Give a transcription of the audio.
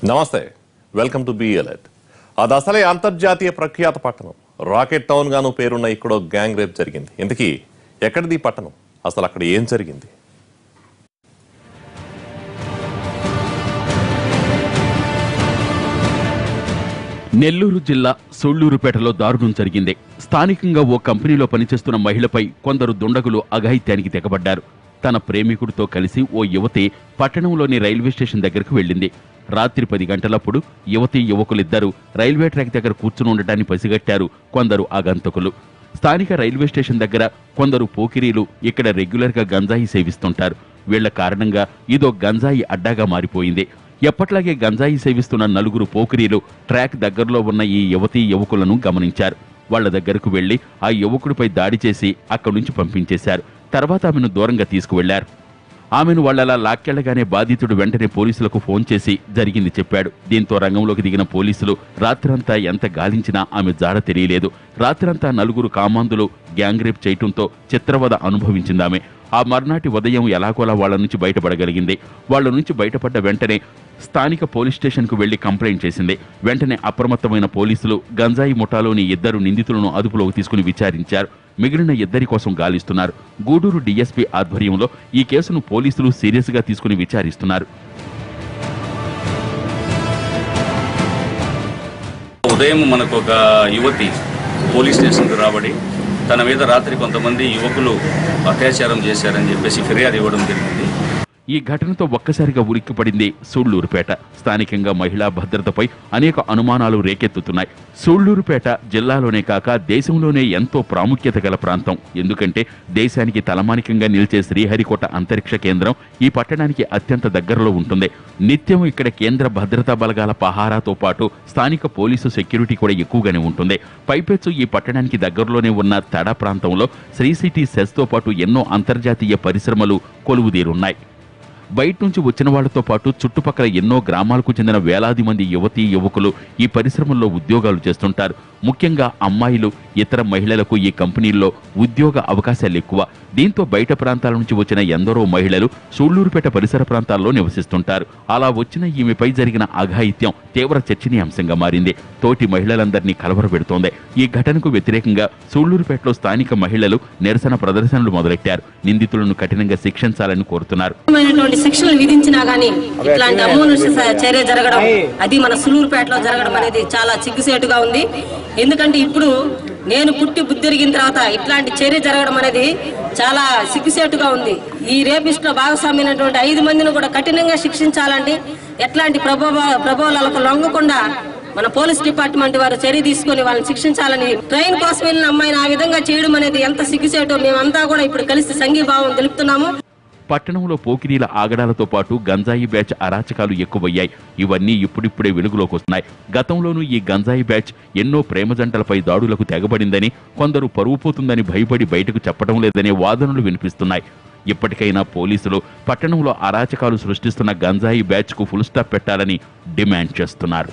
నమస్తే, welcome to be alert. అది అసలే అంతర్జాతీయ ప్రఖ్యాత పట్టణం. రాకెట్ టౌన్ గాను పేరున్న ఇక్కడ గ్యాంగ్ రేప్ జరిగింది. ఇంతకీ ఎక్కడిది పట్టణం? అసలు అక్కడ ఏం జరిగింది? నెల్లూరు జిల్లా సూళ్లూరుపేటలో దారుణం జరిగింది. స్థానికంగా ఓ కంపెనీలో పనిచేస్తున్న మహిళపై కొందరు దుండగులు అఘాయిత్యానికి తెగబడ్డారు. తన ప్రేమికుడితో కలిసి ఓ యువతి పట్టణంలోని రైల్వే స్టేషన్ దగ్గరకు వెళ్ళింది. రాత్రి 10 గంటలప్పుడు యువకులిద్దరూ రైల్వే ట్రాక్ దగ్గర కూర్చుని ఉండటాన్ని పసిగట్టారు కొందరు ఆగంతకులు. స్థానిక రైల్వే స్టేషన్ దగ్గర కొందరు పోకిరీలు ఇక్కడ రెగ్యులర్గా గంజాయి సేవిస్తుంటారు. వీళ్ల కారణంగా ఇదో గంజాయి అడ్డాగా మారిపోయింది. ఎప్పట్లాగే గంజాయి సేవిస్తున్న 4 పోకిరీలు ట్రాక్ దగ్గరలో ఉన్న ఈ యువకులను గమనించారు. వాళ్ల దగ్గరకు వెళ్లి ఆ యువకుడిపై దాడి చేసి అక్కడి నుంచి పంపించేశారు. తర్వాత ఆమెను దూరంగా తీసుకువెళ్లారు. ఆమెను వాళ్లలా లాక్కెళ్లగానే బాధితుడు వెంటనే పోలీసులకు ఫోన్ చేసి జరిగింది చెప్పాడు. దీంతో రంగంలోకి దిగిన పోలీసులు రాత్రంతా ఎంత గాలించినా ఆమె జాడ తెలియలేదు. రాత్రంతా 4 కామాంధులు గ్యాంగ్ రేప్ చేయటంతో చిత్రవద అనుభవించిందామె. ఆ మర్నాటి ఉదయం ఎలాగోలా వాళ్ల నుంచి బయటపడగలిగింది. వాళ్ల నుంచి బయటపడ్డ వెంటనే స్థానిక పోలీస్ స్టేషన్కు వెళ్లి కంప్లైంట్ చేసింది. వెంటనే అప్రమత్తమైన పోలీసులు గంజాయి ముఠాలోని 2 నిందితులను అదుపులోకి తీసుకుని విచారించారు. మిగిలిన 2 కోసం గాలిస్తున్నారు. గూడూరు డీఎస్పీ ఆధ్వర్యంలో ఈ కేసును పోలీసులు సీరియస్ గా తీసుకుని విచారిస్తున్నారు. ఉదయం మనకు ఒక యువతి పోలీస్ స్టేషన్కు రాబడి తన మీద రాత్రి కొంతమంది యువకులు అత్యాచారం చేశారని చెప్పేసి ఫిర్యాదు ఇవ్వడం జరిగింది. ఈ ఘటనతో ఒక్కసారిగా ఉలిక్కిపడింది సూళ్లూరుపేట. స్థానికంగా మహిళా భద్రతపై అనేక అనుమానాలు రేకెత్తుతున్నాయి. సూళ్లూరుపేట జిల్లాలోనే కాక దేశంలోనే ఎంతో ప్రాముఖ్యత గల ప్రాంతం. ఎందుకంటే దేశానికి తలమానికంగా నిలిచే శ్రీహరికోట అంతరిక్ష కేంద్రం ఈ పట్టణానికి అత్యంత దగ్గరలో ఉంటుంది. నిత్యం ఇక్కడ కేంద్ర భద్రతా బలగాల పహారాతో పాటు స్థానిక పోలీసు సెక్యూరిటీ కూడా ఎక్కువగానే ఉంటుంది. పైపెచ్చు ఈ పట్టణానికి దగ్గరలోనే ఉన్న తడ ప్రాంతంలో శ్రీ సిటీ సెస్తో పాటు ఎన్నో అంతర్జాతీయ పరిశ్రమలు కొలువుదీరున్నాయి. బయట నుంచి వచ్చిన వాళ్లతో పాటు చుట్టుపక్కల ఎన్నో గ్రామాలకు చెందిన వేలాది మంది యువకులు ఈ పరిశ్రమల్లో ఉద్యోగాలు చేస్తుంటారు. ముఖ్యంగా అమ్మాయిలు, ఇతర మహిళలకు ఈ కంపెనీల్లో ఉద్యోగ అవకాశాలు ఎక్కువ. దీంతో బయట ప్రాంతాల నుంచి వచ్చిన ఎందరో మహిళలు సూళ్లూరుపేట పరిసర ప్రాంతాల్లో నివసిస్తుంటారు. అలా వచ్చిన ఈమెపై జరిగిన అఘాయిత్యం తీవ్ర చర్చనీయాంశంగా మారింది. తోటి మహిళలందరినీ కలవరపెడుతోంది. ఈ ఘటనకు వ్యతిరేకంగా సూళ్లూరుపేటలో స్థానిక మహిళలు నిరసన ప్రదర్శనలు మొదలెట్టారు. నిందితులను కఠినంగా శిక్షించాలని కోరుతున్నారు. శిక్షలు విధించినా గానీ ఇట్లాంటి అమూల్య చర్య జరగడం, అది మన సూళ్లూరుపేటలో జరగడం అనేది చాలా సిగ్గుసేటుగా ఉంది. ఎందుకంటే ఇప్పుడు నేను పుట్టి బుద్ధిరిగిన తర్వాత ఇట్లాంటి చర్య జరగడం అనేది చాలా సిగ్గుసేటుగా ఉంది. ఈ రేపిస్టులో భాగస్వామ్యమైనటువంటి 5 మందిని కూడా కఠినంగా శిక్షించాలండి. ఎట్లాంటి ప్రభావాలకు లొంగకుండా మన పోలీస్ డిపార్ట్మెంట్ వారు చర్య తీసుకుని వాళ్ళని శిక్షించాలని, ట్రైన్ కోసం వెళ్ళిన అమ్మాయిని ఆ విధంగా చేయడం అనేది ఎంత సిగ్గుసేటో మేమంతా కూడా ఇప్పుడు కలిసి సంఘీభావం తెలుపుతున్నాము. పట్టణంలో పోకిరీల ఆగడాలతో పాటు గంజాయి బ్యాచ్ అరాచకాలు ఎక్కువయ్యాయి. ఇవన్నీ ఇప్పుడిప్పుడే వెలుగులోకి వస్తున్నాయి. గతంలోనూ ఈ గంజాయి బ్యాచ్ ఎన్నో ప్రేమ జంటలపై దాడులకు తెగబడిందని, కొందరు పరువు పోతుందని భయపడి బయటకు చెప్పడం లేదనే వాదనలు వినిపిస్తున్నాయి. ఇప్పటికైనా పోలీసులు పట్టణంలో అరాచకాలు సృష్టిస్తున్న గంజాయి బ్యాచ్కు ఫుల్ స్టాప్ పెట్టాలని డిమాండ్ చేస్తున్నారు.